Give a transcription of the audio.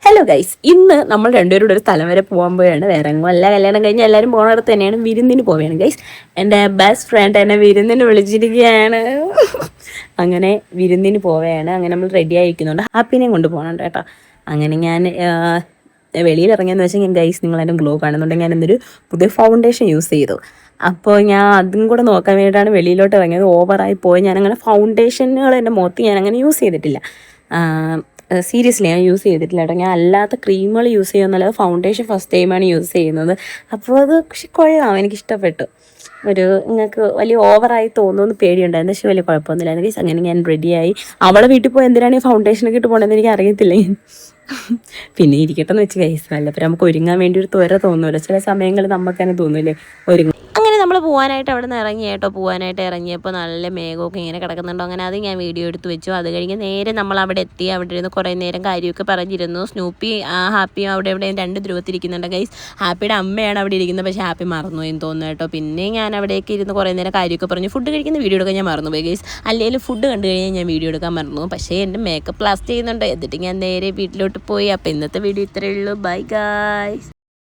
Hello guys, ഇന്ന് നമ്മൾ രണ്ടുപേരും ഒരു സ്ഥലം വരെ പോകാൻ പോവുകയാണ്. വേറെ എങ്ങും അല്ല, കല്യാണം കഴിഞ്ഞ് എല്ലാവരും പോകുന്നിടത്ത് തന്നെയാണ്. വിരുന്നിന് പോവുകയാണ് ഗൈസ്. എൻ്റെ ബെസ്റ്റ് ഫ്രണ്ട് എന്നെ വിരുന്നിന് വിളിച്ചിരിക്കുകയാണ്. അങ്ങനെ വിരുന്നിന് പോവുകയാണ്. അങ്ങനെ നമ്മൾ റെഡി ആയിരിക്കുന്നുണ്ട്. ഹാപ്പിനെയും കൊണ്ട് പോകണം കേട്ടോ. അങ്ങനെ ഞാൻ വെളിയിൽ ഇറങ്ങിയെന്ന് വെച്ചാൽ ഗൈസ്, നിങ്ങൾ എൻ്റെ ഗ്ലോ കാണുന്നുണ്ടെങ്കിൽ ഞാൻ എന്നൊരു പുതിയ ഫൗണ്ടേഷൻ യൂസ് ചെയ്തു. അപ്പോൾ ഞാൻ അതും കൂടെ നോക്കാൻ വേണ്ടിയിട്ടാണ് വെളിയിലോട്ട് ഇറങ്ങിയത്. ഓവറായി പോയി. ഞാനങ്ങനെ ഫൗണ്ടേഷനുകൾ എൻ്റെ മുഖത്ത് ഞാനങ്ങനെ യൂസ് ചെയ്തിട്ടില്ല. സീരിയസ്ലി ഞാൻ യൂസ് ചെയ്തിട്ടില്ല കേട്ടോ. ഞാൻ അല്ലാത്ത ക്രീമുകൾ യൂസ് ചെയ്യുന്നല്ലാതെ ഫൗണ്ടേഷൻ ഫസ്റ്റ് ടൈമാണ് യൂസ് ചെയ്യുന്നത്. അപ്പോൾ അത് പക്ഷെ കൊള്ളാം, എനിക്കിഷ്ടപ്പെട്ടു. നിങ്ങൾക്ക് വലിയ ഓവറായി തോന്നുമെന്ന് പേടിയുണ്ടായിരുന്നു, പക്ഷെ വലിയ കുഴപ്പമൊന്നുമില്ല. ഗൈസ് അങ്ങനെ ഞാൻ റെഡിയായി. അവളെ വീട്ടിൽ പോയി എന്തിനാണ് ഈ ഫൗണ്ടേഷനൊക്കെ ഇട്ട് പോകണമെന്ന് എനിക്ക് അറിയത്തില്ല. പിന്നെ ഇരിക്കട്ടെന്ന് വെച്ച് ഗൈസ്, വല്ലപ്പോൾ നമുക്ക് ഒരുങ്ങാൻ വേണ്ടി ഒരു ത്വര തോന്നുമല്ലോ. ചില സമയങ്ങളിൽ നമുക്ക് തന്നെ തോന്നില്ലേ ഒരുങ്ങാൻ. അങ്ങനെ നമ്മൾ പോകാനായിട്ട് അവിടെ നിന്ന് ഇറങ്ങി കേട്ടോ. പോകാനായിട്ട് ഇറങ്ങിയപ്പോൾ നല്ല മേഘമൊക്കെ ഇങ്ങനെ കിടക്കുന്നുണ്ടോ. അങ്ങനെ അത് ഞാൻ വീഡിയോ എടുത്ത് വെച്ചു. അത് കഴിഞ്ഞ് നേരെ നമ്മൾ അവിടെ എത്തി. അവിടെ ഇരുന്ന് കുറേ നേരം കാര്യമൊക്കെ പറഞ്ഞിരുന്നു. സ്നൂപ്പി ഹാപ്പിയും അവിടെ എവിടെയും രണ്ട് ധ്രുവത്തിരിക്കുന്നുണ്ട് ഗൈസ്. ഹാപ്പിയുടെ അമ്മയാണ് അവിടെ ഇരിക്കുന്നത്, പക്ഷേ ഹാപ്പി മറന്നു എന്ന് തോന്നുന്നു കേട്ടോ. പിന്നെ ഞാൻ അവിടേക്ക് ഇരുന്ന് കുറേ നേരം കാര്യമൊക്കെ പറഞ്ഞു. ഫുഡ് കഴിക്കുന്ന വീഡിയോ എടുക്കാൻ ഞാൻ മറന്നുപോയി ഗൈസ്. അല്ലെങ്കിൽ ഫുഡ് കണ്ടു കഴിഞ്ഞാൽ ഞാൻ വീഡിയോ എടുക്കാൻ മറന്നു. പക്ഷേ എൻ്റെ മേക്കപ്പ് ലാസ്റ്റ് ചെയ്യുന്നുണ്ട്. എന്നിട്ട് ഞാൻ നേരെ വീട്ടിലോട്ട് പോയി. അപ്പോൾ ഇന്നത്തെ വീഡിയോ ഇത്രയേ ഉള്ളൂ. Bye guys.